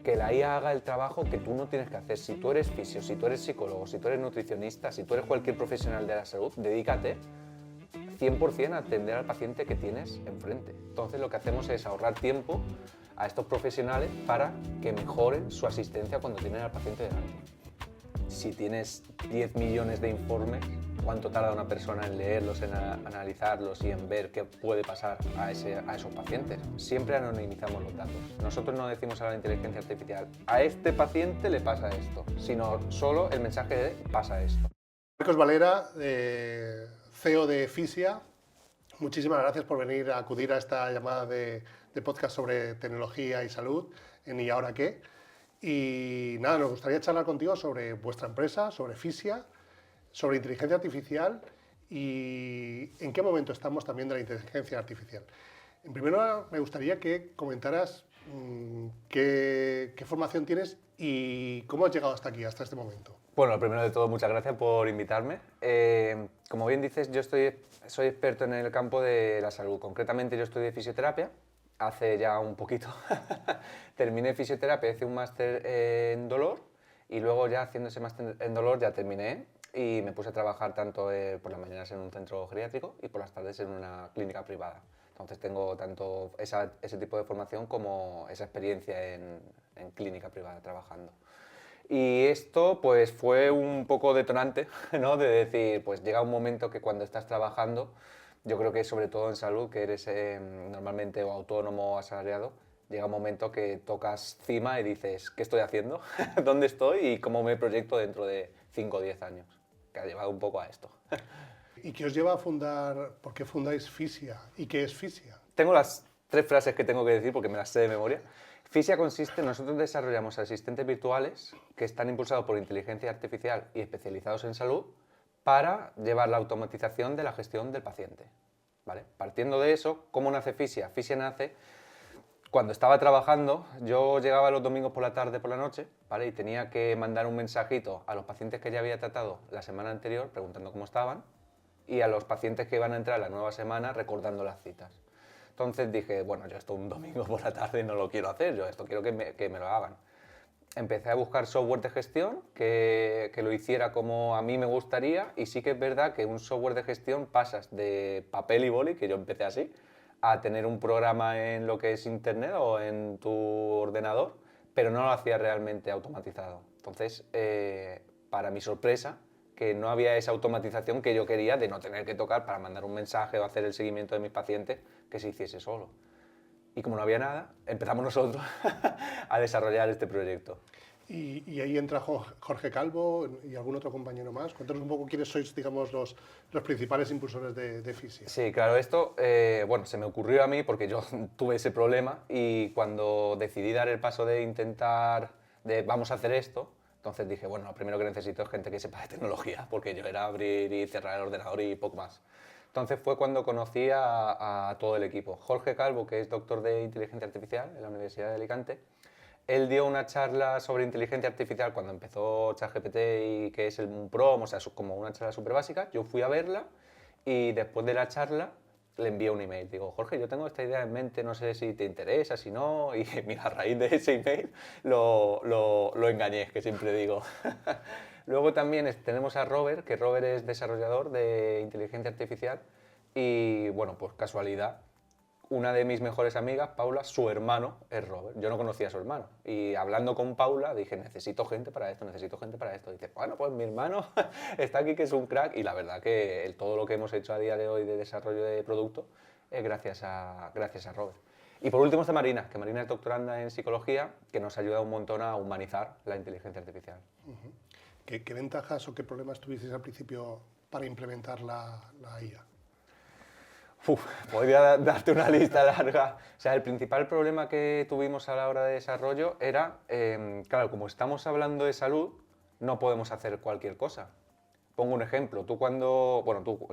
que la IA haga el trabajo que tú no tienes que hacer. Si tú eres fisio, si tú eres psicólogo, si tú eres nutricionista, si tú eres cualquier profesional de la salud, dedícate 100% a atender al paciente que tienes enfrente. Entonces lo que hacemos es ahorrar tiempo a estos profesionales para que mejoren su asistencia cuando tienen al paciente delante. Si tienes 10 millones de informes, ¿cuánto tarda una persona en leerlos, en analizarlos y en ver qué puede pasar a esos pacientes? Siempre anonimizamos los datos. Nosotros no decimos a la inteligencia artificial, a este paciente le pasa esto, sino solo el mensaje de pasa esto. Marcos Valera, CEO de Fisia, muchísimas gracias por venir a acudir a esta llamada de podcast sobre tecnología y salud en ¿Y ahora qué? Y nada, nos gustaría charlar contigo sobre vuestra empresa, sobre Fisia, sobre inteligencia artificial y en qué momento estamos también de la inteligencia artificial. En primer lugar, me gustaría que comentaras qué formación tienes y cómo has llegado hasta aquí, hasta este momento. Bueno, lo primero de todo, muchas gracias por invitarme. Como bien dices, yo soy experto en el campo de la salud. Concretamente, yo estudié fisioterapia hace ya un poquito. Terminé fisioterapia, hice un máster en dolor y luego ya haciendo ese máster en dolor ya terminé y me puse a trabajar tanto por las mañanas en un centro geriátrico y por las tardes en una clínica privada. Entonces tengo tanto ese tipo de formación como esa experiencia en clínica privada trabajando. Y esto pues fue un poco detonante, ¿no? De decir, pues llega un momento que cuando estás trabajando, yo creo que sobre todo en salud, que eres normalmente o autónomo o asalariado, llega un momento que tocas cima y dices, ¿qué estoy haciendo? ¿Dónde estoy? Y cómo me proyecto dentro de 5 o 10 años, que ha llevado un poco a esto. ¿Y qué os lleva a fundar, por qué fundáis Fisia? ¿Y qué es Fisia? Tengo las 3 frases que tengo que decir porque me las sé de memoria. Fisia consiste, nosotros desarrollamos asistentes virtuales que están impulsados por inteligencia artificial y especializados en salud para llevar la automatización de la gestión del paciente. ¿Vale? Partiendo de eso, ¿cómo nace Fisia? Fisia nace cuando estaba trabajando, yo llegaba los domingos por la tarde, por la noche, ¿vale? Y tenía que mandar un mensajito a los pacientes que ya había tratado la semana anterior preguntando cómo estaban y a los pacientes que iban a entrar la nueva semana recordando las citas. Entonces dije, bueno, yo esto un domingo por la tarde no lo quiero hacer, yo esto quiero que me lo hagan. Empecé a buscar software de gestión que lo hiciera como a mí me gustaría y sí que es verdad que un software de gestión pasas de papel y boli, que yo empecé así, a tener un programa en lo que es internet o en tu ordenador, pero no lo hacía realmente automatizado. Entonces, para mi sorpresa, que no había esa automatización que yo quería de no tener que tocar para mandar un mensaje o hacer el seguimiento de mis pacientes que se hiciese solo. Y como no había nada, empezamos nosotros a desarrollar este proyecto. Y ahí entra Jorge Calvo y algún otro compañero más. Cuéntanos un poco quiénes sois, digamos, los principales impulsores de Fisia. Sí, claro, esto bueno, se me ocurrió a mí porque yo tuve ese problema y cuando decidí dar el paso de intentar, vamos a hacer esto, entonces dije, bueno, lo primero que necesito es gente que sepa de tecnología, porque yo era abrir y cerrar el ordenador y poco más. Entonces fue cuando conocí a todo el equipo. Jorge Calvo, que es doctor de inteligencia artificial en la Universidad de Alicante, él dio una charla sobre inteligencia artificial cuando empezó ChatGPT y que es un prom, o sea, como una charla súper básica. Yo fui a verla y después de la charla le envié un email. Digo, Jorge, yo tengo esta idea en mente, no sé si te interesa, si no. Y mira, a raíz de ese email lo engañé, que siempre digo. Luego también tenemos a Robert, que Robert es desarrollador de inteligencia artificial y, bueno, pues casualidad, una de mis mejores amigas, Paula, su hermano es Robert. Yo no conocía a su hermano. Y hablando con Paula dije, necesito gente para esto, necesito gente para esto. Y dice, bueno, pues mi hermano está aquí que es un crack. Y la verdad que todo lo que hemos hecho a día de hoy de desarrollo de producto es gracias a Robert. Y por último está Marina, que Marina es doctoranda en psicología, que nos ayuda un montón a humanizar la inteligencia artificial. ¿Qué ventajas o qué problemas tuvisteis al principio para implementar la IA? Podría darte una lista larga. O sea, el principal problema que tuvimos a la hora de desarrollo era, claro, como estamos hablando de salud, no podemos hacer cualquier cosa. Pongo un ejemplo.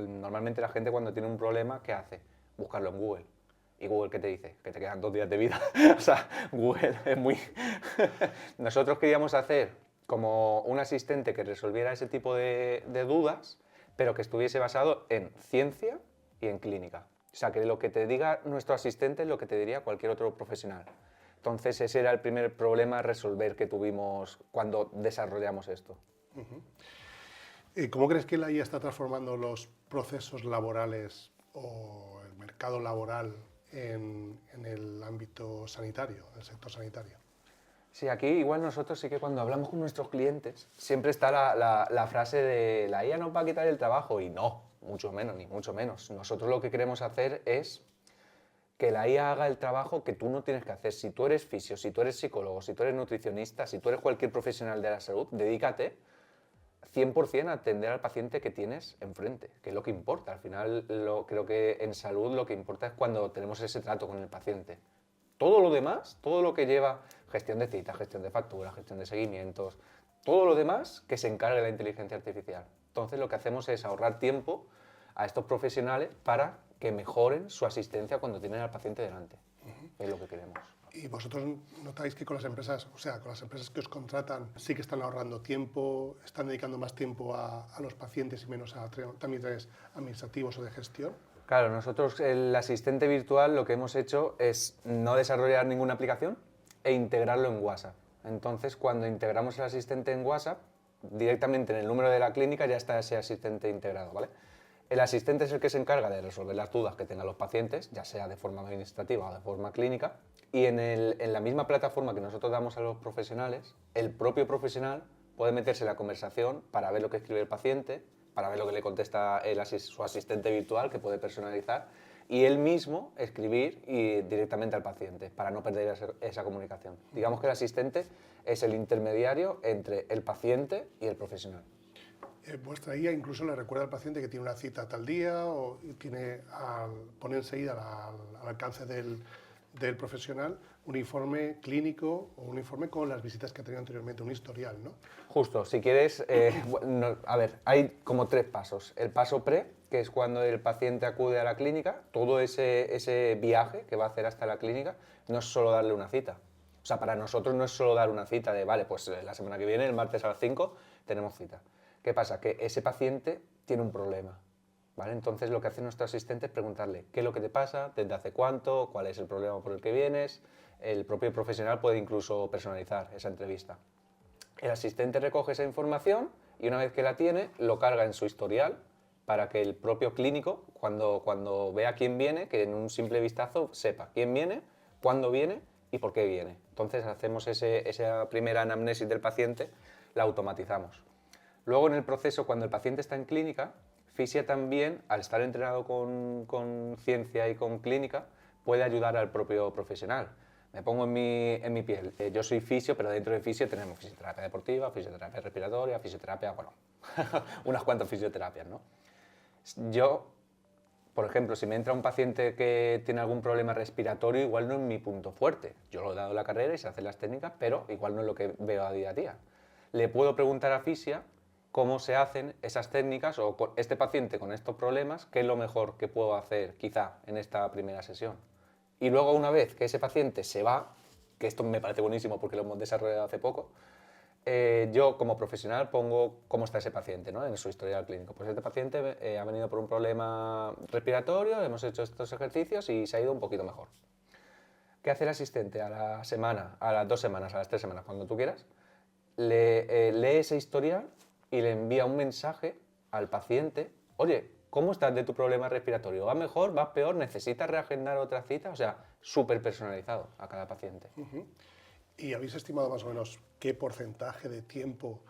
Normalmente la gente cuando tiene un problema, ¿qué hace? Buscarlo en Google. ¿Y Google qué te dice? Que te quedan 2 días de vida. O sea, Google es muy... Nosotros queríamos hacer como un asistente que resolviera ese tipo de dudas, pero que estuviese basado en ciencia y en clínica. O sea, que lo que te diga nuestro asistente es lo que te diría cualquier otro profesional. Entonces ese era el primer problema a resolver que tuvimos cuando desarrollamos esto. ¿Cómo crees que la IA está transformando los procesos laborales o el mercado laboral en el ámbito sanitario, en el sector sanitario? Sí, aquí igual nosotros sí que cuando hablamos con nuestros clientes siempre está la frase de la IA nos va a quitar el trabajo y no, mucho menos, ni mucho menos. Nosotros lo que queremos hacer es que la IA haga el trabajo que tú no tienes que hacer. Si tú eres fisio, si tú eres psicólogo, si tú eres nutricionista, si tú eres cualquier profesional de la salud, dedícate 100% a atender al paciente que tienes enfrente, que es lo que importa. Al final creo que en salud lo que importa es cuando tenemos ese trato con el paciente. Todo lo demás, todo lo que lleva gestión de citas, gestión de facturas, gestión de seguimientos, todo lo demás que se encargue la inteligencia artificial. Entonces lo que hacemos es ahorrar tiempo a estos profesionales para que mejoren su asistencia cuando tienen al paciente delante. Es lo que queremos. ¿Y vosotros notáis que con las empresas, o sea, con las empresas que os contratan, sí que están ahorrando tiempo, están dedicando más tiempo a los pacientes y menos a trámites administrativos o de gestión? Claro, nosotros el asistente virtual lo que hemos hecho es no desarrollar ninguna aplicación e integrarlo en WhatsApp. Entonces, cuando integramos el asistente en WhatsApp, directamente en el número de la clínica ya está ese asistente integrado, ¿vale? El asistente es el que se encarga de resolver las dudas que tengan los pacientes, ya sea de forma administrativa o de forma clínica, y en la misma plataforma que nosotros damos a los profesionales, el propio profesional puede meterse en la conversación para ver lo que escribe el paciente, para ver lo que le contesta su asistente virtual, que puede personalizar, y él mismo escribir directamente al paciente, para no perder esa comunicación. Digamos que el asistente es el intermediario entre el paciente y el profesional. Vuestra IA incluso le recuerda al paciente que tiene una cita tal día o pone enseguida al alcance del profesional un informe clínico o un informe con las visitas que ha tenido anteriormente, un historial, ¿no? Justo, si quieres, a ver, hay como 3 pasos. El paso pre, que es cuando el paciente acude a la clínica, todo ese viaje que va a hacer hasta la clínica, no es solo darle una cita. O sea, para nosotros no es solo dar una cita de, vale, pues la semana que viene, el martes a las 5, tenemos cita. ¿Qué pasa? Que ese paciente tiene un problema, ¿vale? Entonces lo que hace nuestro asistente es preguntarle qué es lo que te pasa, desde hace cuánto, cuál es el problema por el que vienes. El propio profesional puede incluso personalizar esa entrevista. El asistente recoge esa información y una vez que la tiene, lo carga en su historial para que el propio clínico, cuando vea quién viene, que en un simple vistazo sepa quién viene, cuándo viene y por qué viene. Entonces hacemos esa primera anamnesis del paciente, la automatizamos. Luego en el proceso, cuando el paciente está en clínica, Fisia también, al estar entrenado con ciencia y con clínica, puede ayudar al propio profesional. Me pongo en mi piel. Yo soy fisio, pero dentro de fisio tenemos fisioterapia deportiva, fisioterapia respiratoria, fisioterapia, bueno, unas cuantas fisioterapias, ¿no? Yo, por ejemplo, si me entra un paciente que tiene algún problema respiratorio, igual no es mi punto fuerte. Yo lo he dado en la carrera y se hacen las técnicas, pero igual no es lo que veo a día. Le puedo preguntar a Fisia cómo se hacen esas técnicas o con este paciente con estos problemas, qué es lo mejor que puedo hacer quizá en esta primera sesión. Y luego una vez que ese paciente se va, que esto me parece buenísimo porque lo hemos desarrollado hace poco, yo como profesional pongo cómo está ese paciente, ¿no? En su historial clínico. Pues este paciente ha venido por un problema respiratorio, hemos hecho estos ejercicios y se ha ido un poquito mejor. ¿Qué hace el asistente a la semana, a las 2 semanas, a las 3 semanas, cuando tú quieras? Lee ese historial y le envía un mensaje al paciente, oye, ¿cómo estás de tu problema respiratorio? ¿Va mejor? ¿Va peor? ¿Necesitas reagendar otra cita? O sea, súper personalizado a cada paciente. ¿Y habéis estimado más o menos qué porcentaje de tiempo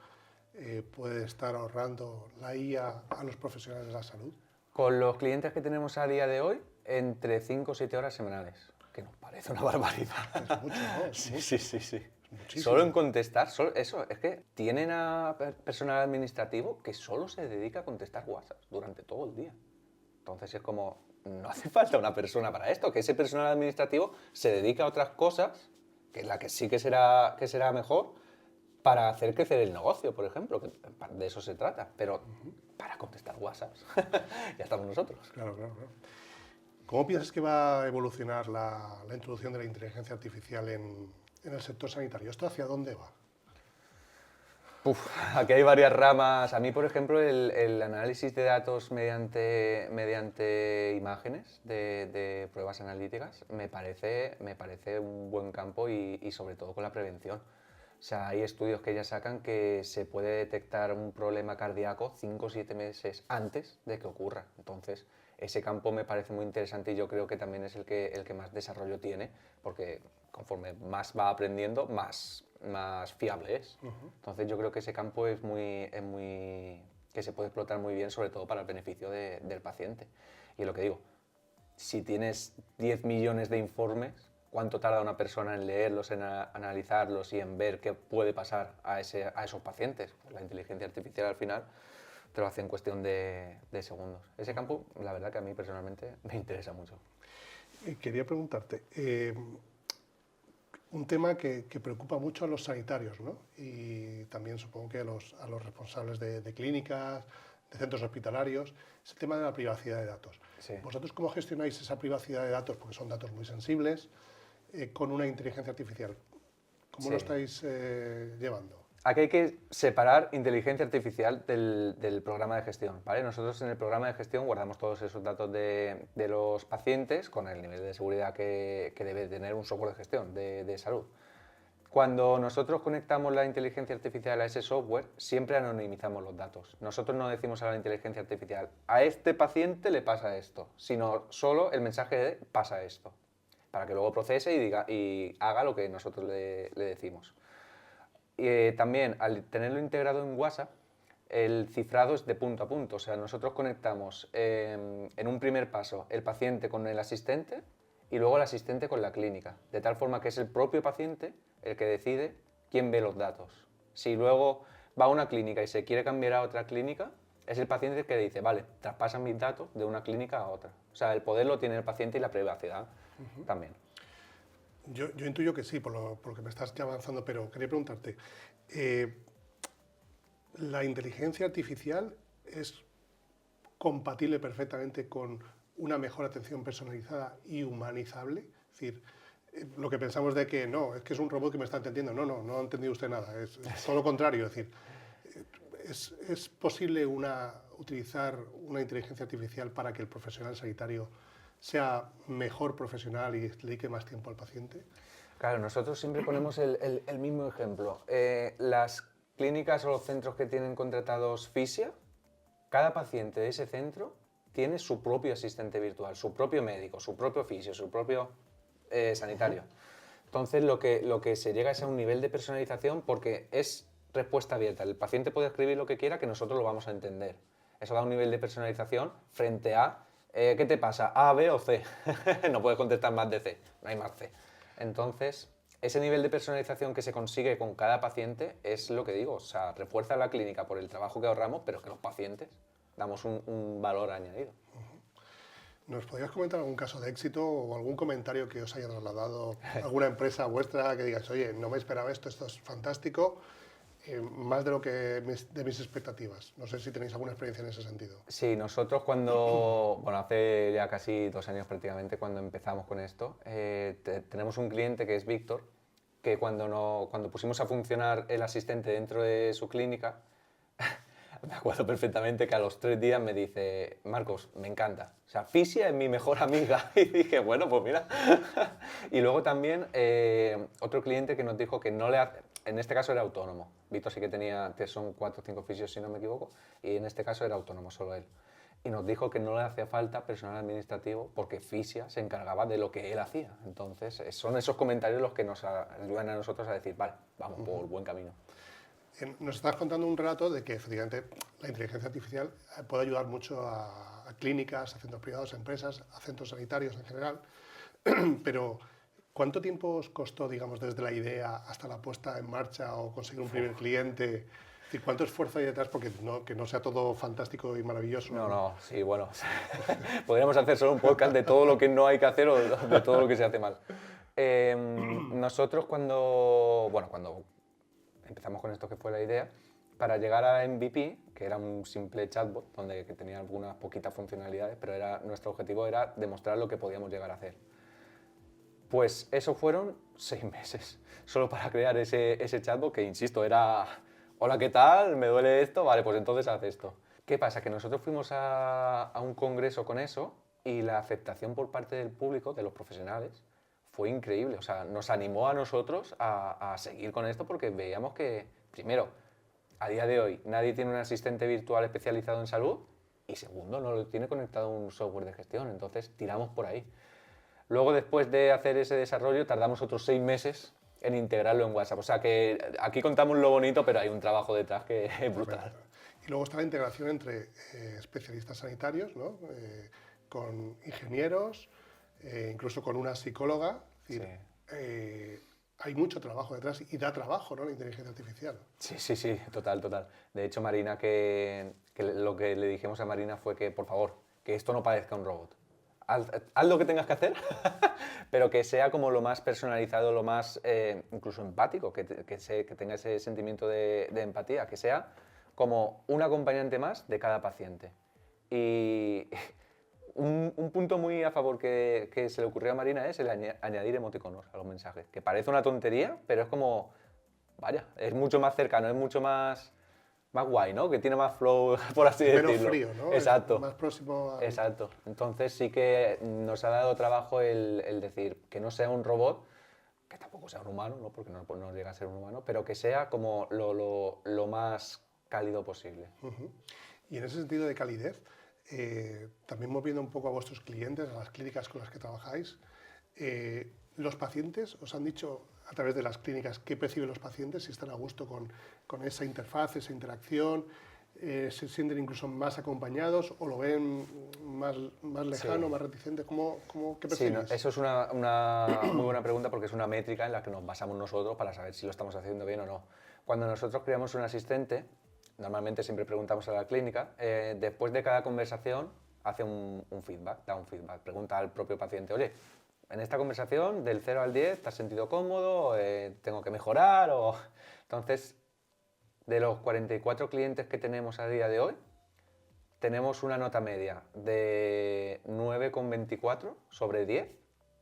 puede estar ahorrando la IA a los profesionales de la salud? Con los clientes que tenemos a día de hoy, entre 5 o 7 horas semanales, que nos parece una barbaridad. Es mucho, ¿no? Sí. Muchísimo. Solo en contestar, eso, es que tienen a personal administrativo que solo se dedica a contestar WhatsApp durante todo el día. Entonces es como, no hace falta una persona para esto, que ese personal administrativo se dedica a otras cosas, que es la que sí que será mejor, para hacer crecer el negocio, por ejemplo, que de eso se trata, pero para contestar WhatsApp ya estamos nosotros. Claro. ¿Cómo piensas que va a evolucionar la introducción de la inteligencia artificial en el sector sanitario? ¿Esto hacia dónde va? Aquí hay varias ramas. A mí, por ejemplo, el análisis de datos mediante imágenes de pruebas analíticas me parece un buen campo y sobre todo con la prevención. O sea, hay estudios que ya sacan que se puede detectar un problema cardíaco 5 o 7 meses antes de que ocurra. Entonces, ese campo me parece muy interesante y yo creo que también es el que más desarrollo tiene, porque conforme más va aprendiendo, más fiable es. Entonces, yo creo que ese campo que se puede explotar muy bien, sobre todo para el beneficio del paciente. Y lo que digo, si tienes 10 millones de informes, ¿cuánto tarda una persona en leerlos, en analizarlos y en ver qué puede pasar a esos pacientes? Pues la inteligencia artificial al final te lo hace en cuestión de segundos. Ese campo, la verdad que a mí personalmente me interesa mucho. Quería preguntarte, un tema que preocupa mucho a los sanitarios, ¿no? Y también supongo que a los responsables de clínicas, de centros hospitalarios, es el tema de la privacidad de datos. Sí. ¿Vosotros cómo gestionáis esa privacidad de datos? Porque son datos muy sensibles, con una inteligencia artificial. ¿Cómo lo estáis llevando? Aquí hay que separar inteligencia artificial del programa de gestión, ¿vale? Nosotros en el programa de gestión guardamos todos esos datos de los pacientes con el nivel de seguridad que debe tener un software de gestión de salud. Cuando nosotros conectamos la inteligencia artificial a ese software, siempre anonimizamos los datos. Nosotros no decimos a la inteligencia artificial, a este paciente le pasa esto, sino solo el mensaje de pasa esto, para que luego procese y haga lo que nosotros le decimos. También, al tenerlo integrado en WhatsApp, el cifrado es de punto a punto. O sea, nosotros conectamos en un primer paso el paciente con el asistente y luego el asistente con la clínica. De tal forma que es el propio paciente el que decide quién ve los datos. Si luego va a una clínica y se quiere cambiar a otra clínica, es el paciente el que dice, vale, traspasan mis datos de una clínica a otra. O sea, el poder lo tiene el paciente y la privacidad también. Yo intuyo que sí, por lo que me estás ya avanzando, pero quería preguntarte, ¿la inteligencia artificial es compatible perfectamente con una mejor atención personalizada y humanizable? Es decir, lo que pensamos de que no, es que es un robot que me está entendiendo. No ha entendido usted nada, es todo lo contrario. Es decir, ¿es posible utilizar una inteligencia artificial para que el profesional sanitario sea mejor profesional y dedique más tiempo al paciente? Claro, nosotros siempre ponemos el mismo ejemplo. Las clínicas o los centros que tienen contratados Fisia, cada paciente de ese centro tiene su propio asistente virtual, su propio médico, su propio fisio, su propio sanitario. Entonces lo que se llega es a un nivel de personalización porque es respuesta abierta. El paciente puede escribir lo que quiera que nosotros lo vamos a entender. Eso da un nivel de personalización frente a ¿qué te pasa? ¿A, B o C? No puedes contestar más de C, no hay más C. Entonces, ese nivel de personalización que se consigue con cada paciente es lo que digo, o sea, refuerza la clínica por el trabajo que ahorramos, pero que los pacientes damos un valor añadido. ¿Nos podrías comentar algún caso de éxito o algún comentario que os haya trasladado alguna empresa vuestra que digáis, oye, no me esperaba esto es fantástico, más de lo que de mis expectativas? No sé si tenéis alguna experiencia en ese sentido. Sí, nosotros hace ya casi 2 años prácticamente cuando empezamos con esto, tenemos un cliente que es Víctor, que cuando pusimos a funcionar el asistente dentro de su clínica, me acuerdo perfectamente que a los 3 días me dice, Marcos, me encanta. O sea, Fisia es mi mejor amiga. Y dije, bueno, pues mira. Y luego también otro cliente que nos dijo que no le hace, en este caso era autónomo. Víctor sí que tenía, que son 4 o 5 fisios si no me equivoco, y en este caso era autónomo, solo él. Y nos dijo que no le hacía falta personal administrativo porque Fisia se encargaba de lo que él hacía. Entonces, son esos comentarios los que nos ayudan a nosotros a decir, vale, vamos por buen camino. Nos estás contando un relato de que efectivamente la inteligencia artificial puede ayudar mucho a clínicas, a centros privados, a empresas, a centros sanitarios en general, pero ¿cuánto tiempo os costó, digamos, desde la idea hasta la puesta en marcha o conseguir un primer cliente? Es decir, ¿cuánto esfuerzo hay detrás? Porque que no sea todo fantástico y maravilloso. No, sí, bueno, podríamos hacer solo un podcast de todo lo que no hay que hacer o de todo lo que se hace mal. Nosotros cuando empezamos con esto que fue la idea, para llegar a MVP, que era un simple chatbot, que tenía algunas poquitas funcionalidades, pero nuestro objetivo era demostrar lo que podíamos llegar a hacer. Pues eso fueron 6 meses, solo para crear ese chatbot, que insisto, era hola, ¿qué tal? ¿Me duele esto? Vale, pues entonces haz esto. ¿Qué pasa? Que nosotros fuimos a un congreso con eso y la aceptación por parte del público, de los profesionales, fue increíble. O sea, nos animó a nosotros a seguir con esto porque veíamos que, primero, a día de hoy nadie tiene un asistente virtual especializado en salud y segundo, no lo tiene conectado a un software de gestión. Entonces, tiramos por ahí. Luego, después de hacer ese desarrollo, tardamos otros 6 meses en integrarlo en WhatsApp. O sea que aquí contamos lo bonito, pero hay un trabajo detrás que es brutal. Y luego está la integración entre especialistas sanitarios, ¿no? Con ingenieros, incluso con una psicóloga. Es decir, hay mucho trabajo detrás y da trabajo, ¿no? La inteligencia artificial. Sí, total, total. De hecho, Marina, que lo que le dijimos a Marina fue que, por favor, que esto no parezca un robot. Haz lo que tengas que hacer, pero que sea como lo más personalizado, lo más incluso empático, que tenga ese sentimiento de empatía, que sea como un acompañante más de cada paciente. Y un punto muy a favor que se le ocurrió a Marina es el añadir emoticonos a los mensajes, que parece una tontería, pero es como, vaya, es mucho más cercano, es mucho más guay, ¿no? Que tiene más flow, por así decirlo. Menos frío, ¿no? Exacto. Es más próximo a... Exacto. Entonces sí que nos ha dado trabajo el decir que no sea un robot, que tampoco sea un humano, ¿no? Porque no llega a ser un humano, pero que sea como lo más cálido posible. Y en ese sentido de calidez, también moviendo un poco a vuestros clientes, a las clínicas con las que trabajáis, los pacientes os han dicho a través de las clínicas qué perciben los pacientes, si están a gusto con esa interfaz, esa interacción, se sienten incluso más acompañados o lo ven más lejano, Sí. más reticente. ¿Qué Sí, percibís? eso es una muy buena pregunta porque es una métrica en la que nos basamos nosotros para saber si lo estamos haciendo bien o no. Cuando nosotros creamos un asistente, normalmente siempre preguntamos a la clínica, después de cada conversación hace un feedback, da un feedback, pregunta al propio paciente, oye, en esta conversación del 0 al 10, ¿te has sentido cómodo? ¿Tengo que mejorar? Entonces, de los 44 clientes que tenemos a día de hoy, tenemos una nota media de 9,24 sobre 10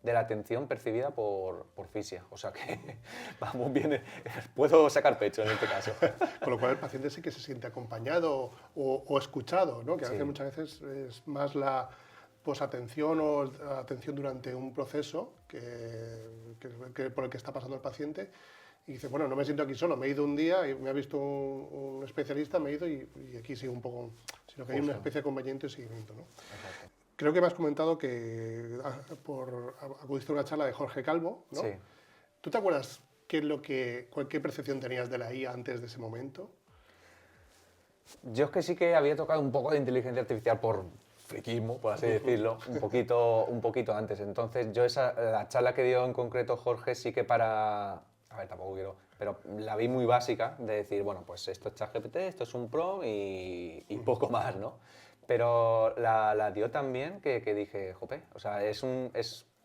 de la atención percibida por Fisia. O sea que vamos bien, puedo sacar pecho en este caso. Con lo cual el paciente sí que se siente acompañado o escuchado, ¿no? Que a veces, Sí. muchas veces es más la posatención o la atención durante un proceso por el que está pasando el paciente y dice, bueno, no me siento aquí solo, me he ido un día y me ha visto un especialista, me he ido y aquí sigo un poco, sino que hay una especie de acompañamiento y seguimiento, ¿no? Exacto. Creo que me has comentado que acudiste a una charla de Jorge Calvo, ¿no? Sí. ¿Tú te acuerdas qué percepción tenías de la IA antes de ese momento? Yo es que sí que había tocado un poco de inteligencia artificial por friquismo, por así decirlo, un poquito antes. Entonces, la charla que dio en concreto Jorge sí que a ver, tampoco quiero, pero la vi muy básica de decir, bueno, pues esto es ChatGPT, esto es un prompt y poco más, ¿no? Pero la dio también que dije, jope, o sea, es un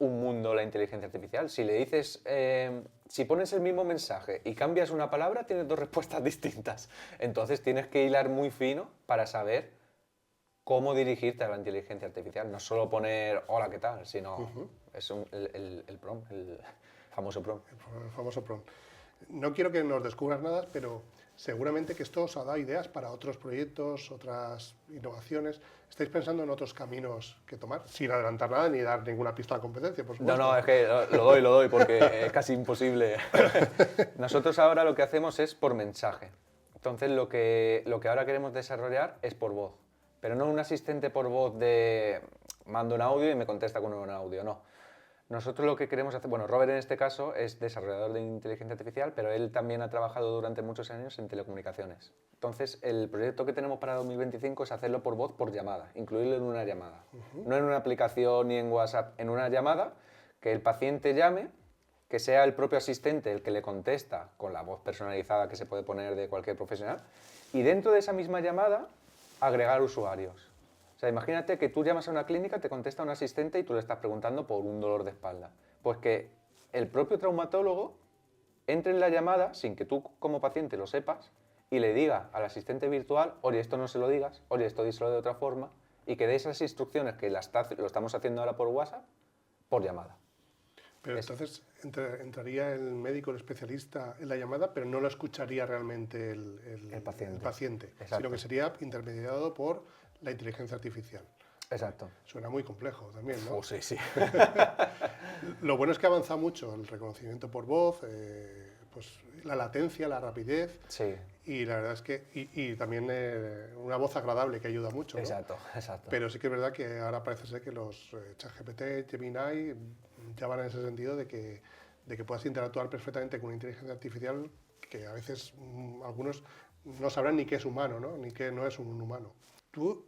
mundo la inteligencia artificial. Si le dices, si pones el mismo mensaje y cambias una palabra, tienes dos respuestas distintas. Entonces tienes que hilar muy fino para saber cómo dirigirte a la inteligencia artificial. No solo poner hola, ¿qué tal? Sino es el prompt, el famoso prompt. El famoso prompt. No quiero que nos descubras nada, pero seguramente que esto os ha dado ideas para otros proyectos, otras innovaciones. ¿Estáis pensando en otros caminos que tomar? Sin adelantar nada ni dar ninguna pista a la competencia, por supuesto. No, es que lo doy porque es casi imposible. Nosotros ahora lo que hacemos es por mensaje. Entonces lo que ahora queremos desarrollar es por voz. Pero no un asistente por voz de mando un audio y me contesta con un audio, no. Nosotros lo que queremos hacer, bueno, Robert en este caso es desarrollador de inteligencia artificial, pero él también ha trabajado durante muchos años en telecomunicaciones. Entonces, el proyecto que tenemos para 2025 es hacerlo por voz, por llamada, incluirlo en una llamada. No en una aplicación ni en WhatsApp, en una llamada, que el paciente llame, que sea el propio asistente el que le contesta con la voz personalizada que se puede poner de cualquier profesional, y dentro de esa misma llamada, agregar usuarios. O sea, imagínate que tú llamas a una clínica, te contesta un asistente y tú le estás preguntando por un dolor de espalda. Pues que el propio traumatólogo entre en la llamada sin que tú como paciente lo sepas y le diga al asistente virtual, oye, esto no se lo digas, oye, esto díselo de otra forma, y que dé esas instrucciones que lo estamos haciendo ahora por WhatsApp, por llamada. Pero entonces entraría el médico, el especialista en la llamada, pero no lo escucharía realmente El paciente. el paciente, Exacto. sino que sería intermediado por la inteligencia artificial. Exacto. Suena muy complejo también, ¿no? Oh, sí, sí. Lo bueno es que avanza mucho el reconocimiento por voz, pues la latencia, la rapidez, Sí, y la verdad es que y también una voz agradable que ayuda mucho, ¿no? exacto, exacto. Pero sí que es verdad que ahora parece ser que los ChatGPT, Gemini ya van en ese sentido de que puedas interactuar perfectamente con una inteligencia artificial que a veces algunos no sabrán ni qué es humano, ¿no? Ni qué no es un humano. ¿Tú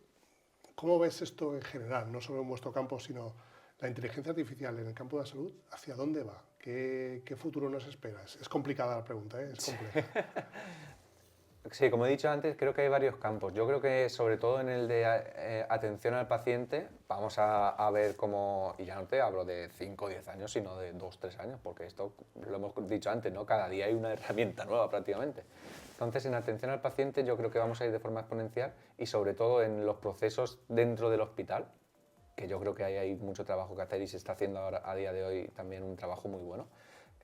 cómo ves esto en general, no solo en vuestro campo, sino la inteligencia artificial en el campo de la salud? ¿Hacia dónde va? ¿Qué futuro nos espera? Es complicada la pregunta, ¿eh? Es compleja. Sí, como he dicho antes, creo que hay varios campos. Yo creo que sobre todo en el de atención al paciente vamos a ver cómo, y ya no te hablo de 5 o 10 años, sino de 2 o 3 años, porque esto lo hemos dicho antes, ¿no? Cada día hay una herramienta nueva prácticamente. Entonces, en atención al paciente yo creo que vamos a ir de forma exponencial y sobre todo en los procesos dentro del hospital, que yo creo que hay mucho trabajo que hacer y se está haciendo ahora, a día de hoy también un trabajo muy bueno.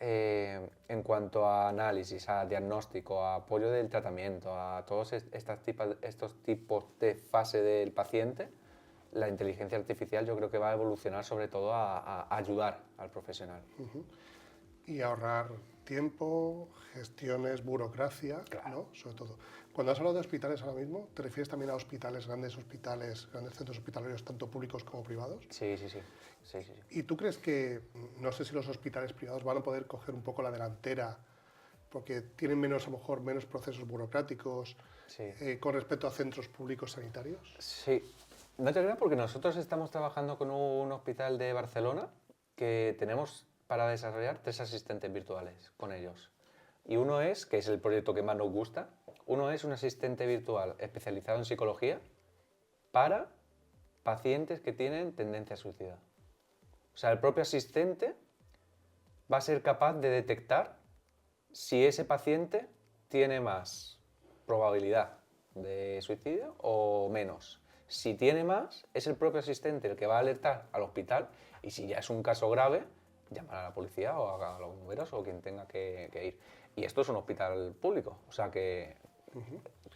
En cuanto a análisis, a diagnóstico, a apoyo del tratamiento, a todos estos tipos de fase del paciente, la inteligencia artificial yo creo que va a evolucionar sobre todo a ayudar al profesional. Y ahorrar tiempo, gestiones, burocracia, Claro. ¿no? Sobre todo. Cuando has hablado de hospitales ahora mismo, ¿te refieres también a hospitales, grandes centros hospitalarios, tanto públicos como privados? Sí, sí, sí. Sí, sí, sí. ¿Y tú crees que, no sé si los hospitales privados van a poder coger un poco la delantera porque tienen menos, a lo mejor, menos procesos burocráticos Sí. con respecto a centros públicos sanitarios? Sí, no te creas porque nosotros estamos trabajando con un hospital de Barcelona que tenemos para desarrollar 3 asistentes virtuales con ellos. Y uno es, que es el proyecto que más nos gusta, uno es un asistente virtual especializado en psicología para pacientes que tienen tendencia suicida. O sea, el propio asistente va a ser capaz de detectar si ese paciente tiene más probabilidad de suicidio o menos. Si tiene más, es el propio asistente el que va a alertar al hospital y si ya es un caso grave, llamar a la policía o a los bomberos o quien tenga que ir. Y esto es un hospital público, o sea que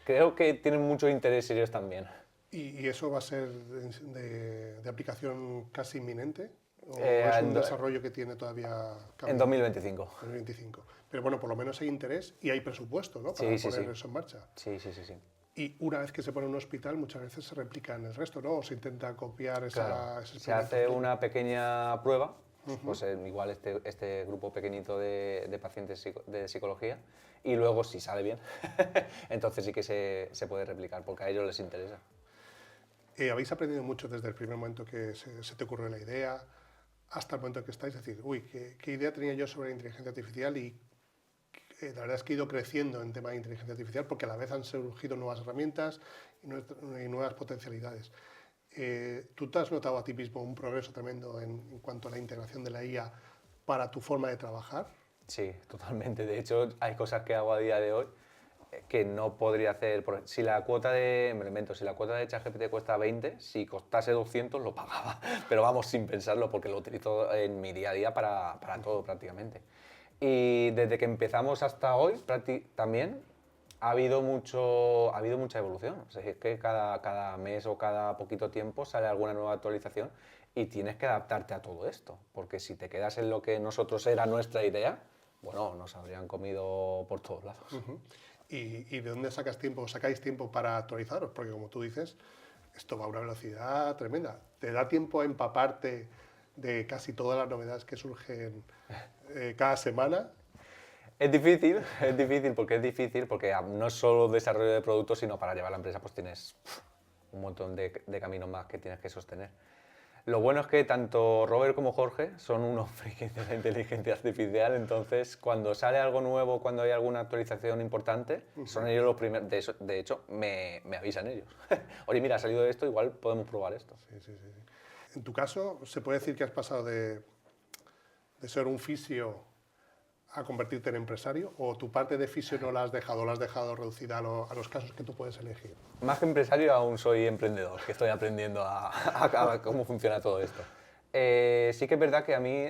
creo que tienen mucho interés ellos también. ¿Y eso va a ser de aplicación casi inminente? ¿O es un desarrollo que tiene todavía camino? En 2025. 2025. Pero bueno, por lo menos hay interés y hay presupuesto, ¿no? Para Sí, sí, poner sí. eso en marcha. Sí, sí, sí, sí. Y una vez que se pone en un hospital, muchas veces se replica en el resto, ¿no? O se intenta copiar Claro, ese se hace una pequeña prueba, Ujú. pues igual este grupo pequeñito de pacientes de psicología, y luego si sale bien, entonces sí que se puede replicar, porque a ellos les interesa. ¿Habéis aprendido mucho desde el primer momento que se te ocurrió la idea hasta el momento que estáis? Es decir, uy, ¿qué idea tenía yo sobre inteligencia artificial? Y la verdad es que he ido creciendo en tema de inteligencia artificial porque a la vez han surgido nuevas herramientas y nuevas potencialidades. ¿Tú te has notado a ti mismo un progreso tremendo en cuanto a la integración de la IA para tu forma de trabajar? Sí, totalmente. De hecho, hay cosas que hago a día de hoy que no podría hacer. Si la cuota me lo invento, si la cuota de ChatGPT cuesta 20, si costase 200 lo pagaba. Pero vamos, sin pensarlo, porque lo utilizo en mi día a día para todo prácticamente. Y desde que empezamos hasta hoy también ha habido mucha evolución. O sea, es que cada mes o cada poquito tiempo sale alguna nueva actualización y tienes que adaptarte a todo esto. Porque si te quedas en lo que nosotros era nuestra idea, bueno, nos habrían comido por todos lados. ¿Y de dónde sacáis tiempo para actualizaros? Porque como tú dices, esto va a una velocidad tremenda. ¿Te da tiempo a empaparte de casi todas las novedades que surgen cada semana? Es difícil porque no es solo desarrollo de productos, sino para llevar la empresa pues tienes un montón de caminos más que tienes que sostener. Lo bueno es que tanto Robert como Jorge son unos frikis de la inteligencia artificial, entonces cuando sale algo nuevo, cuando hay alguna actualización importante, son ellos los primeros. De hecho, me avisan ellos. Oye, mira, ha salido esto, igual podemos probar esto. Sí, sí, sí. En tu caso, ¿se puede decir que has pasado de ser un fisio a convertirte en empresario? ¿O tu parte de fisio no la has dejado reducida a los casos que tú puedes elegir? Más que empresario, aún soy emprendedor, que estoy aprendiendo a cómo funciona todo esto. Sí que es verdad que a mí,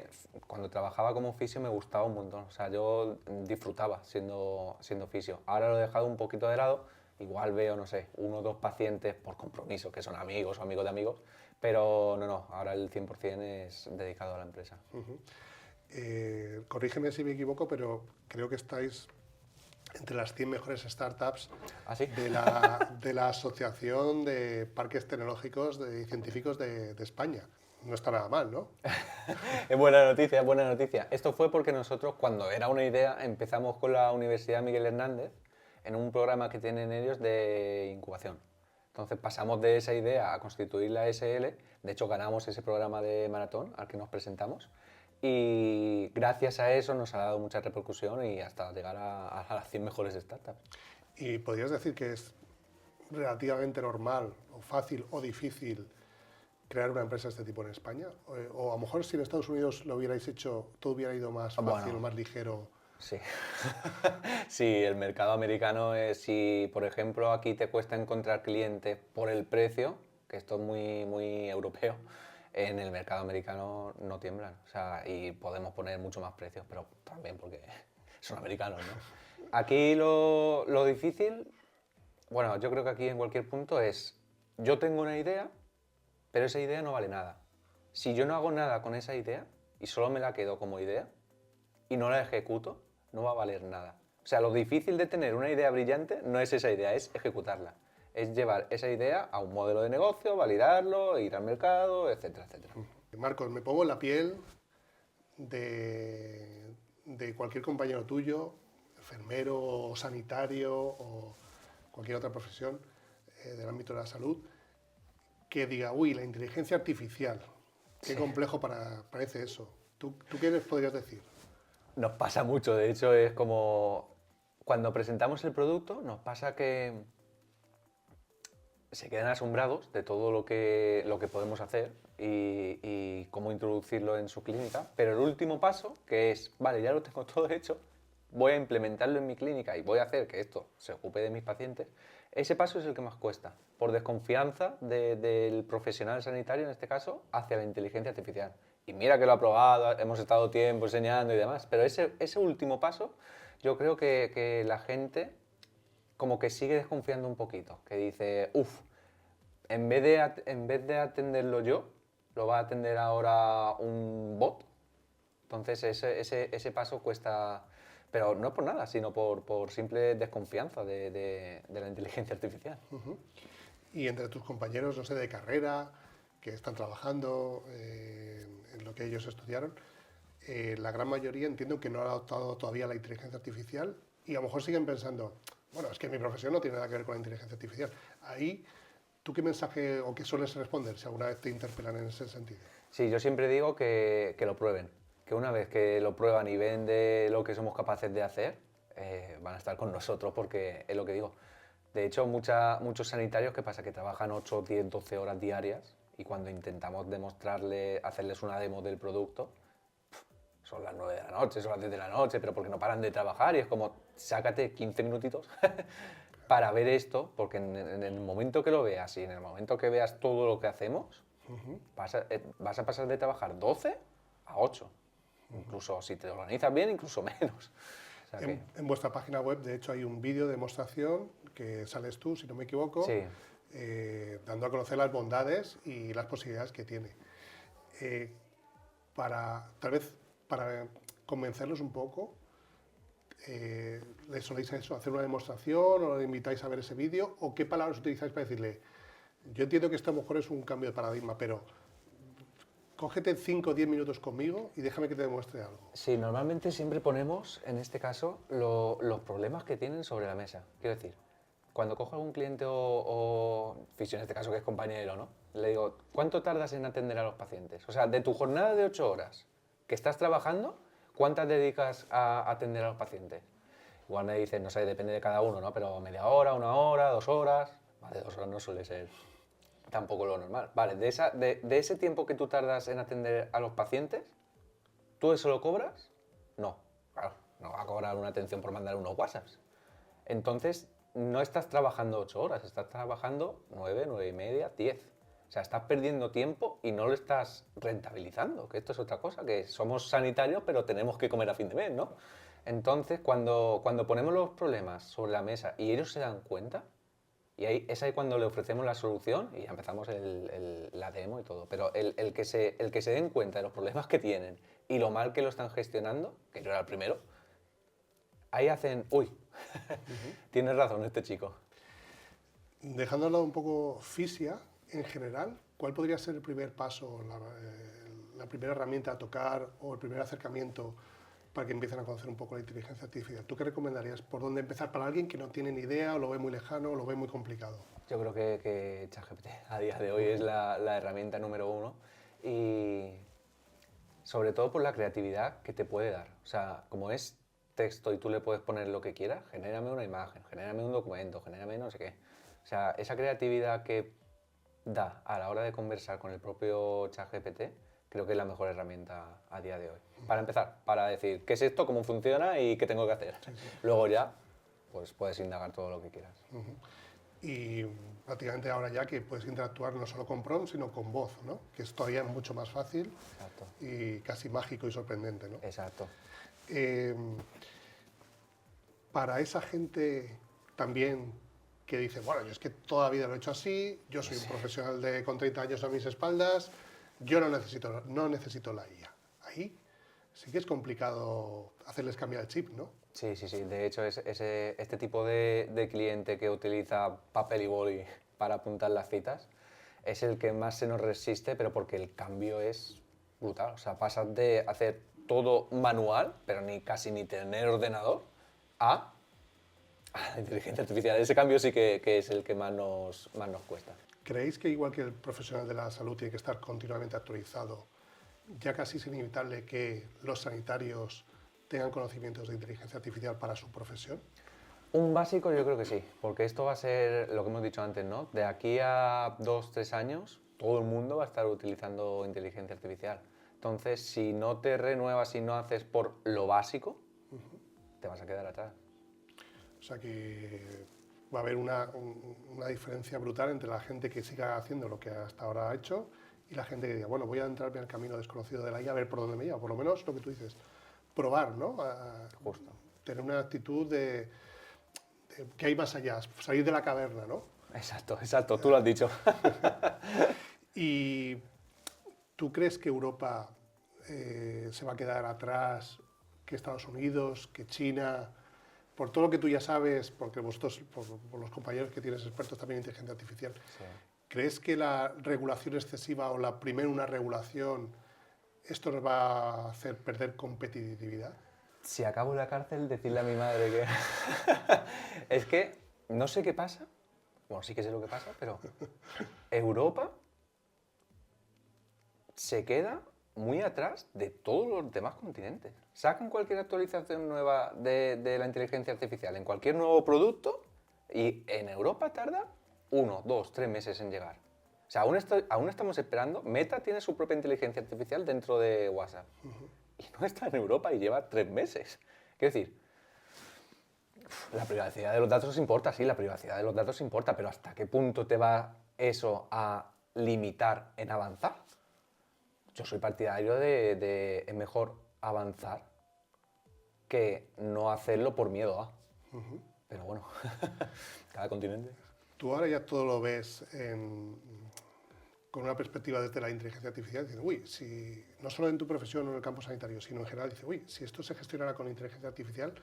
cuando trabajaba como fisio, me gustaba un montón. O sea, yo disfrutaba siendo fisio. Ahora lo he dejado un poquito de lado. Igual veo, no sé, 1 o 2 pacientes por compromiso, que son amigos o amigos de amigos. Pero no, ahora el 100% es dedicado a la empresa. Corrígeme si me equivoco, pero creo que estáis entre las 100 mejores startups ¿Ah, sí? de la Asociación de Parques Tecnológicos y Científicos de España. No está nada mal, ¿no? Es buena noticia, es buena noticia. Esto fue porque nosotros, cuando era una idea, empezamos con la Universidad Miguel Hernández en un programa que tienen ellos de incubación. Entonces pasamos de esa idea a constituir la SL. De hecho, ganamos ese programa de maratón al que nos presentamos. Y gracias a eso nos ha dado mucha repercusión y hasta llegar a las 100 mejores startups. ¿Y podrías decir que es relativamente normal, o fácil o difícil crear una empresa de este tipo en España? O a lo mejor si en Estados Unidos lo hubierais hecho, todo hubiera ido más fácil, Bueno, más ligero. sí. Sí, el mercado americano es, si por ejemplo aquí te cuesta encontrar clientes por el precio, que esto es muy europeo, en el mercado americano no tiemblan. O sea, y podemos poner mucho más precios, pero también porque son americanos, ¿no? Aquí lo difícil, bueno, yo creo que aquí en cualquier punto es, yo tengo una idea, pero esa idea no vale nada. Si yo no hago nada con esa idea y solo me la quedo como idea y no la ejecuto, no va a valer nada. O sea, lo difícil de tener una idea brillante no es esa idea, es ejecutarla. Es llevar esa idea a un modelo de negocio, validarlo, ir al mercado, etcétera, etcétera. Marcos, me pongo en la piel de cualquier compañero tuyo, enfermero o sanitario o cualquier otra profesión del ámbito de la salud, que diga, uy, la inteligencia artificial, qué Sí. complejo parece eso. ¿Tú qué les podrías decir? Nos pasa mucho, de hecho es como cuando presentamos el producto, nos pasa que se quedan asombrados de todo lo que podemos hacer y cómo introducirlo en su clínica, pero el último paso, que es, vale, ya lo tengo todo hecho, voy a implementarlo en mi clínica y voy a hacer que esto se ocupe de mis pacientes, ese paso es el que más cuesta, por desconfianza del profesional sanitario, en este caso, hacia la inteligencia artificial. Y mira que lo ha probado, hemos estado tiempo enseñando y demás, pero ese último paso, yo creo que la gente como que sigue desconfiando un poquito, que dice, uff, en vez de atenderlo yo, lo va a atender ahora un bot. Entonces ese paso cuesta, pero no por nada, sino por simple desconfianza de la inteligencia artificial. Y entre tus compañeros, no sé, de carrera, que están trabajando en lo que ellos estudiaron, la gran mayoría entiendo que no han adoptado todavía la inteligencia artificial y a lo mejor siguen pensando, bueno, es que mi profesión no tiene nada que ver con la inteligencia artificial. Ahí, ¿tú qué mensaje o qué sueles responder si alguna vez te interpelan en ese sentido? Sí, yo siempre digo que lo prueben, que una vez que lo prueban y ven de lo que somos capaces de hacer, van a estar con nosotros porque es lo que digo. De hecho, muchos sanitarios, ¿qué pasa? Que trabajan 8, 10, 12 horas diarias y cuando intentamos hacerles una demo del producto, son las 9 de la noche, son las 10 de la noche, pero porque no paran de trabajar y es como, sácate 15 minutitos para ver esto, porque en el momento que lo veas y en el momento que veas todo lo que hacemos, vas a pasar de trabajar 12 a 8. Incluso si te organizas bien, incluso menos. O sea que, En vuestra página web, de hecho, hay un vídeo de demostración que sales tú, si no me equivoco, sí. dando a conocer las bondades y las posibilidades que tiene. Tal vez para convencerlos un poco, ¿les soléis eso, hacer una demostración o le invitáis a ver ese vídeo? ¿O qué palabras utilizáis para decirle, yo entiendo que esto a lo mejor es un cambio de paradigma, pero cógete 5 o 10 minutos conmigo y déjame que te demuestre algo? Sí, normalmente siempre ponemos, en este caso, los problemas que tienen sobre la mesa. Quiero decir, cuando cojo a algún cliente o fisio, en este caso que es compañero, ¿no? Le digo, ¿cuánto tardas en atender a los pacientes? O sea, de tu jornada de 8 horas que estás trabajando, ¿cuántas dedicas a atender a los pacientes? Igual me dicen, no sé, depende de cada uno, ¿no? Pero media hora, 1 hora, 2 horas. Vale, 2 horas no suele ser tampoco lo normal. Vale, de ese tiempo que tú tardas en atender a los pacientes, ¿tú eso lo cobras? No, claro, no va a cobrar una atención por mandar unos WhatsApps. Entonces, no estás trabajando 8 horas, estás trabajando 9, 9 y media, 10. O sea, estás perdiendo tiempo y no lo estás rentabilizando, que esto es otra cosa, que somos sanitarios pero tenemos que comer a fin de mes, ¿no? Entonces, cuando ponemos los problemas sobre la mesa y ellos se dan cuenta, y ahí, es ahí cuando le ofrecemos la solución y ya empezamos la demo y todo. Pero el que se den cuenta de los problemas que tienen y lo mal que lo están gestionando, que yo era el primero, ahí hacen, uy, tienes razón este chico. Dejándolo un poco fisia, en general, ¿cuál podría ser el primer paso, la primera herramienta a tocar o el primer acercamiento para que empiecen a conocer un poco la inteligencia artificial? ¿Tú qué recomendarías? ¿Por dónde empezar para alguien que no tiene ni idea o lo ve muy lejano o lo ve muy complicado? Yo creo que ChatGPT a día de hoy es la herramienta número uno y sobre todo por la creatividad que te puede dar. O sea, como es texto y tú le puedes poner lo que quieras, genérame una imagen, genérame un documento, genérame no sé qué. O sea, esa creatividad que da a la hora de conversar con el propio ChatGPT, creo que es la mejor herramienta a día de hoy. Para empezar, para decir qué es esto, cómo funciona y qué tengo que hacer. Sí, sí. Luego ya, pues puedes indagar todo lo que quieras. Y prácticamente ahora ya que puedes interactuar no solo con prompts, sino con voz, ¿no? Que es todavía mucho más fácil. Exacto. Y casi mágico y sorprendente, ¿no? Exacto. Para esa gente también que dice, bueno, yo es que toda la vida lo he hecho así, yo soy un profesional con 30 años a mis espaldas, yo no necesito la IA. Ahí sí que es complicado hacerles cambiar el chip, ¿no? Sí, sí, sí. De hecho, este tipo de cliente que utiliza papel y boli para apuntar las citas es el que más se nos resiste, pero porque el cambio es brutal. O sea, pasas de hacer todo manual, pero casi ni tener ordenador, a la inteligencia artificial. Ese cambio sí que es el que más nos cuesta. ¿Creéis que igual que el profesional de la salud tiene que estar continuamente actualizado, ya casi es inevitable que los sanitarios tengan conocimientos de inteligencia artificial para su profesión? Un básico yo creo que sí, porque esto va a ser lo que hemos dicho antes, ¿no? De aquí a 2-3 años, todo el mundo va a estar utilizando inteligencia artificial. Entonces, si no te renuevas y no haces por lo básico, te vas a quedar atrás. O sea que va a haber una diferencia brutal entre la gente que siga haciendo lo que hasta ahora ha hecho y la gente que diga, bueno, voy a entrarme al camino desconocido de la IA a ver por dónde me lleva. Por lo menos lo que tú dices, probar, ¿no? Justo. Tener una actitud de que hay más allá, salir de la caverna, ¿no? Exacto, exacto, tú lo has dicho. ¿Y tú crees que Europa se va a quedar atrás, que Estados Unidos, que China, por todo lo que tú ya sabes, porque vosotros, por los compañeros que tienes expertos también en inteligencia artificial, sí. ¿Crees que la regulación excesiva o una regulación, esto nos va a hacer perder competitividad? Si acabo en la cárcel, decirle a mi madre que... Es que no sé qué pasa, bueno, sí que sé lo que pasa, pero Europa se queda muy atrás de todos los demás continentes. Sacan cualquier actualización nueva de la inteligencia artificial en cualquier nuevo producto y en Europa tarda 1, 2, 3 meses en llegar. O sea, aún estamos esperando. Meta tiene su propia inteligencia artificial dentro de WhatsApp. Y no está en Europa y lleva 3 meses. Quiero decir, la privacidad de los datos importa, sí, la privacidad de los datos importa, pero ¿hasta qué punto te va eso a limitar en avanzar? Yo soy partidario de es mejor avanzar que no hacerlo por miedo a. Pero bueno, cada continente. Tú ahora ya todo lo ves con una perspectiva desde la inteligencia artificial, diciendo, uy, si no solo en tu profesión o en el campo sanitario, sino en general, dice, uy, si esto se gestionara con inteligencia artificial,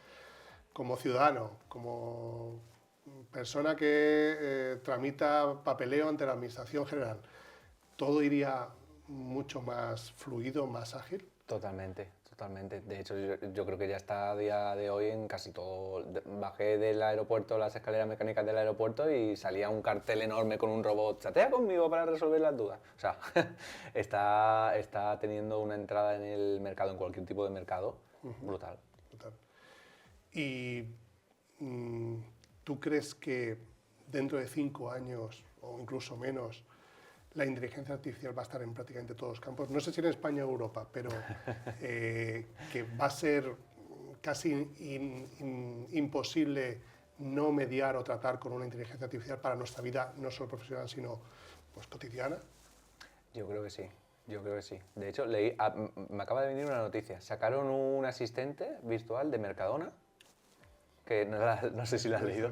como ciudadano, como persona que tramita papeleo ante la administración general, todo iría mucho más fluido, más ágil. Totalmente, totalmente. De hecho, yo creo que ya está a día de hoy en casi todo. Bajé del aeropuerto, las escaleras mecánicas del aeropuerto y salía un cartel enorme con un robot. Chatea conmigo para resolver las dudas. O sea, está teniendo una entrada en el mercado, en cualquier tipo de mercado, brutal. Brutal. ¿Y tú crees que dentro de 5 años o incluso menos la inteligencia artificial va a estar en prácticamente todos los campos? No sé si en España o Europa, pero que va a ser casi imposible no mediar o tratar con una inteligencia artificial para nuestra vida, no solo profesional, sino pues, cotidiana. Yo creo que sí, yo creo que sí. De hecho, me acaba de venir una noticia. Sacaron un asistente virtual de Mercadona, que no sé si la has leído,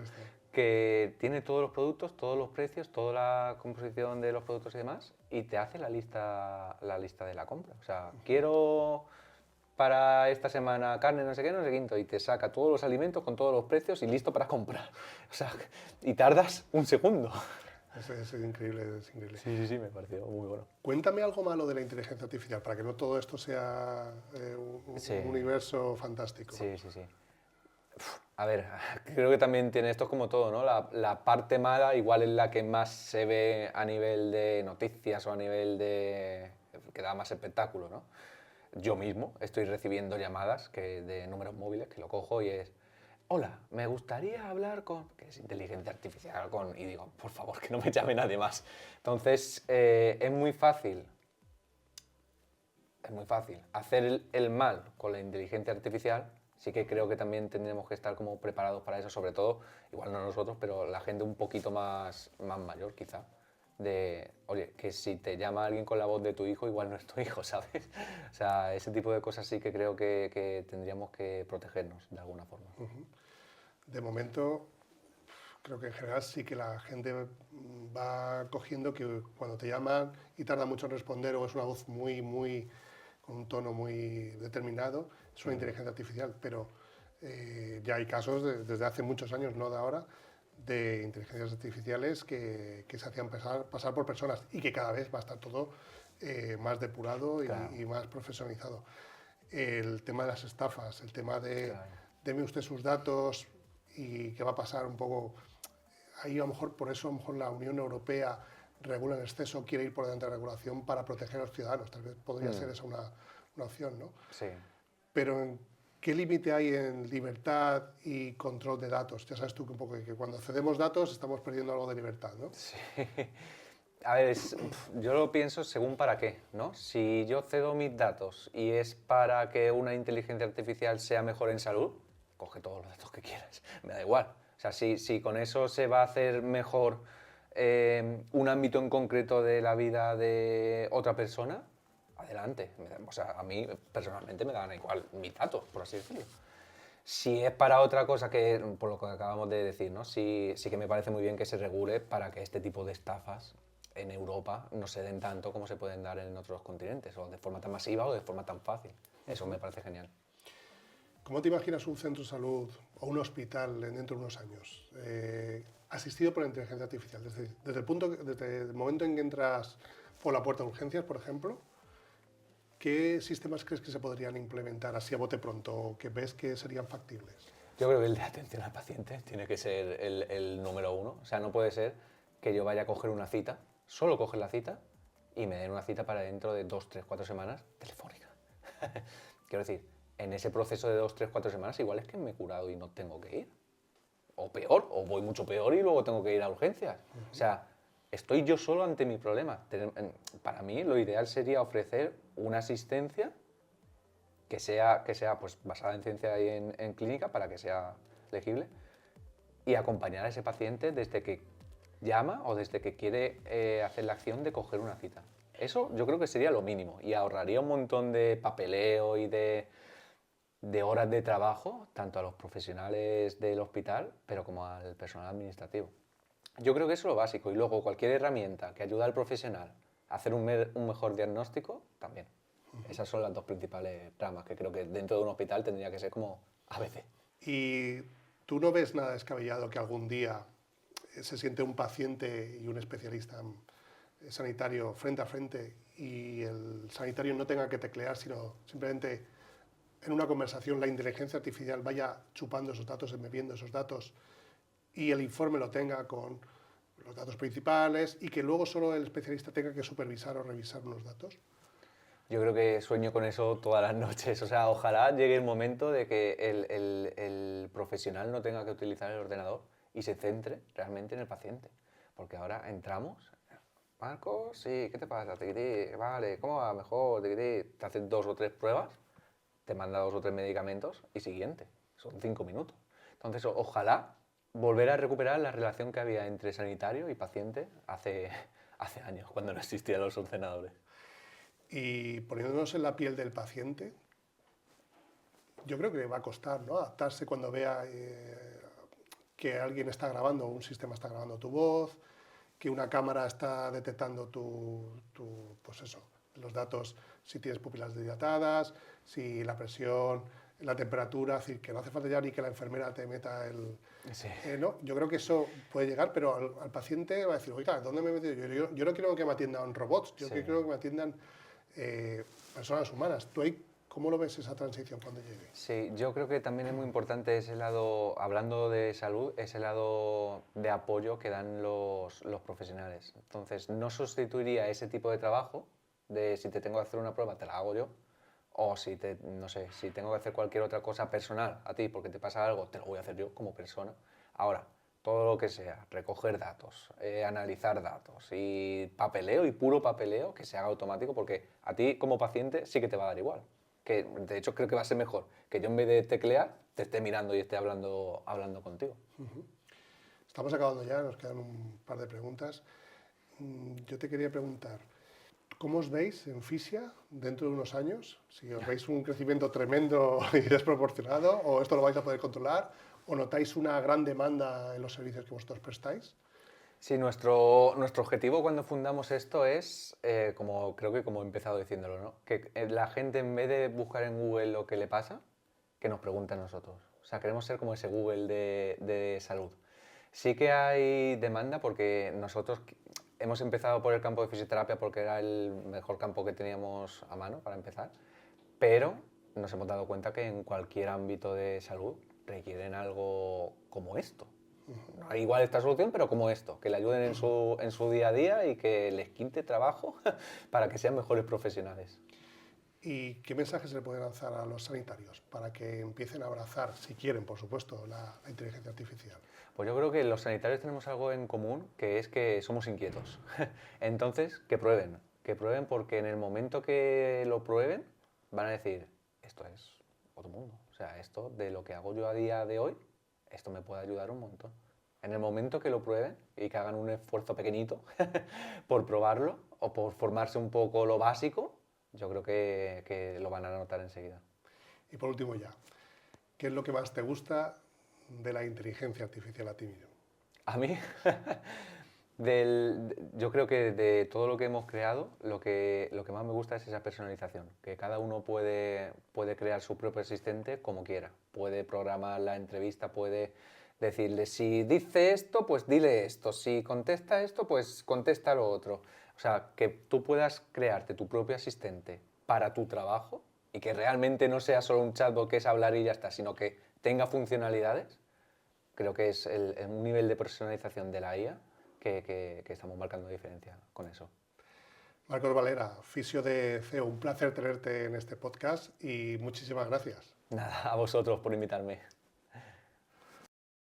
que tiene todos los productos, todos los precios, toda la composición de los productos y demás, y te hace la lista de la compra. O sea, quiero para esta semana carne, no sé qué, no sé quinto, y te saca todos los alimentos con todos los precios y listo para comprar. O sea, y tardas un segundo. Es increíble, es increíble. Sí, sí, sí, me pareció muy bueno. Cuéntame algo malo de la inteligencia artificial, para que no todo esto sea Sí. un universo fantástico. Sí, sí, sí. A ver, creo que también tiene esto es como todo, ¿no? La parte mala igual es la que más se ve a nivel de noticias o a nivel de... que da más espectáculo, ¿no? Yo mismo estoy recibiendo llamadas de números móviles que lo cojo y es... Hola, me gustaría hablar con... que es inteligencia artificial con... y digo, por favor, que no me llame nadie más. Entonces, es muy fácil hacer el mal con la inteligencia artificial. Sí que creo que también tendremos que estar como preparados para eso, sobre todo, igual no nosotros, pero la gente un poquito más mayor quizá, de, oye, que si te llama alguien con la voz de tu hijo, igual no es tu hijo, ¿sabes? O sea, ese tipo de cosas sí que creo que tendríamos que protegernos de alguna forma. De momento, creo que en general sí que la gente va cogiendo que cuando te llaman y tarda mucho en responder o es una voz con un tono muy determinado, es una inteligencia artificial, pero ya hay casos desde hace muchos años, no de ahora, de inteligencias artificiales que se hacían pasar por personas y que cada vez va a estar todo más depurado Claro. y más profesionalizado. El tema de las estafas, el tema de Claro. deme usted sus datos y qué va a pasar un poco. Ahí a lo mejor por eso a lo mejor la Unión Europea regula en exceso, quiere ir por delante de la regulación para proteger a los ciudadanos. Tal vez podría ser esa una opción, ¿no? Sí. Pero ¿qué límite hay en libertad y control de datos? Ya sabes tú que un poco que cuando cedemos datos estamos perdiendo algo de libertad, ¿no? Sí. A ver, yo lo pienso según para qué, ¿no? Si yo cedo mis datos y es para que una inteligencia artificial sea mejor en salud, coge todos los datos que quieras, me da igual. O sea, si con eso se va a hacer mejor un ámbito en concreto de la vida de otra persona, adelante. O sea, a mí personalmente me dan igual mis datos, por así decirlo. Si es para otra cosa que, por lo que acabamos de decir, ¿no? Sí que me parece muy bien que se regule para que este tipo de estafas en Europa no se den tanto como se pueden dar en otros continentes, o de forma tan masiva o de forma tan fácil. Eso me parece genial. ¿Cómo te imaginas un centro de salud o un hospital dentro de unos años asistido por la inteligencia artificial? Desde el momento en que entras por la puerta de urgencias, por ejemplo, ¿qué sistemas crees que se podrían implementar así a bote pronto o que ves que serían factibles? Yo creo que el de atención al paciente tiene que ser el número uno. O sea, no puede ser que yo vaya a coger una cita, solo coger la cita y me den una cita para dentro de 2, 3, 4 semanas telefónica. Quiero decir, en ese proceso de 2, 3, 4 semanas igual es que me he curado y no tengo que ir. O peor, o voy mucho peor y luego tengo que ir a urgencias. O sea, estoy yo solo ante mi problema. Para mí lo ideal sería ofrecer una asistencia que sea pues, basada en ciencia y en clínica para que sea legible y acompañar a ese paciente desde que llama o desde que quiere hacer la acción de coger una cita. Eso yo creo que sería lo mínimo y ahorraría un montón de papeleo y de horas de trabajo, tanto a los profesionales del hospital, pero como al personal administrativo. Yo creo que eso es lo básico y luego cualquier herramienta que ayude al profesional a hacer un mejor diagnóstico, también. Esas son las dos principales ramas que creo que dentro de un hospital tendría que ser como ABC. ¿Y tú no ves nada descabellado que algún día se siente un paciente y un especialista sanitario frente a frente y el sanitario no tenga que teclear, sino simplemente en una conversación la inteligencia artificial vaya chupando esos datos, bebiendo esos datos y el informe lo tenga con los datos principales y que luego solo el especialista tenga que supervisar o revisar unos datos? Yo creo que sueño con eso todas las noches. O sea, ojalá llegue el momento de que el profesional no tenga que utilizar el ordenador y se centre realmente en el paciente. Porque ahora entramos, Marcos, sí, ¿qué te pasa? Tiquití, vale, ¿cómo va? Mejor, tiquití. Te hacen 2 o 3 pruebas, te manda 2 o 3 medicamentos y siguiente. Son 5 minutos. Entonces, ojalá volver a recuperar la relación que había entre sanitario y paciente hace años, cuando no existían los ordenadores. Y poniéndonos en la piel del paciente, yo creo que le va a costar, ¿no?, adaptarse cuando vea que alguien está grabando, un sistema está grabando tu voz, que una cámara está detectando pues eso, los datos, si tienes pupilas dilatadas, si la presión, la temperatura, es decir, que no hace falta ya ni que la enfermera te meta Sí. no, yo creo que eso puede llegar, pero al paciente va a decir, oiga, ¿dónde me he metido? Yo no quiero que me atiendan robots, yo Sí. quiero que me atiendan personas humanas. ¿Tú ahí cómo lo ves esa transición cuando llegue? Sí, yo creo que también es muy importante ese lado, hablando de salud, ese lado de apoyo que dan los profesionales. Entonces, no sustituiría ese tipo de trabajo, de si te tengo que hacer una prueba, te la hago yo, o si no sé, si tengo que hacer cualquier otra cosa personal a ti porque te pasa algo, te lo voy a hacer yo como persona. Ahora, todo lo que sea, recoger datos, analizar datos y papeleo y puro papeleo que se haga automático, porque a ti como paciente sí que te va a dar igual. Que de hecho creo que va a ser mejor que yo en vez de teclear te esté mirando y esté hablando contigo. Estamos acabando ya, nos quedan un par de preguntas. Yo te quería preguntar, ¿cómo os veis en Fisia dentro de unos años? Si os veis un crecimiento tremendo y desproporcionado, o esto lo vais a poder controlar, o notáis una gran demanda en los servicios que vosotros prestáis. Sí, nuestro objetivo cuando fundamos esto es, creo que como he empezado diciéndolo, ¿no?, que la gente en vez de buscar en Google lo que le pasa, que nos pregunte a nosotros. O sea, queremos ser como ese Google de salud. Sí que hay demanda porque nosotros hemos empezado por el campo de fisioterapia porque era el mejor campo que teníamos a mano para empezar, pero nos hemos dado cuenta que en cualquier ámbito de salud requieren algo como esto. No igual esta solución, pero como esto, que le ayuden en su día a día y que les quite trabajo para que sean mejores profesionales. ¿Y qué mensaje se le puede lanzar a los sanitarios para que empiecen a abrazar, si quieren, por supuesto, la inteligencia artificial? Pues yo creo que los sanitarios tenemos algo en común, que es que somos inquietos. Entonces, que prueben porque en el momento que lo prueben van a decir, esto es otro mundo. O sea, esto de lo que hago yo a día de hoy, esto me puede ayudar un montón. En el momento que lo prueben y que hagan un esfuerzo pequeñito por probarlo o por formarse un poco lo básico, yo creo que lo van a notar enseguida. Y por último ya, ¿qué es lo que más te gusta de la inteligencia artificial a ti mismo? A mí, yo creo que de todo lo que hemos creado, lo que más me gusta es esa personalización, que cada uno puede crear su propio asistente como quiera. Puede programar la entrevista, puede decirle, si dice esto, pues dile esto, si contesta esto, pues contesta lo otro. O sea, que tú puedas crearte tu propio asistente para tu trabajo y que realmente no sea solo un chatbot que es hablar y ya está, sino que tenga funcionalidades. Creo que es un nivel de personalización de la IA que estamos marcando diferencia con eso. Marcos Valera, fisio de CEO, un placer tenerte en este podcast y muchísimas gracias. Nada, a vosotros por invitarme.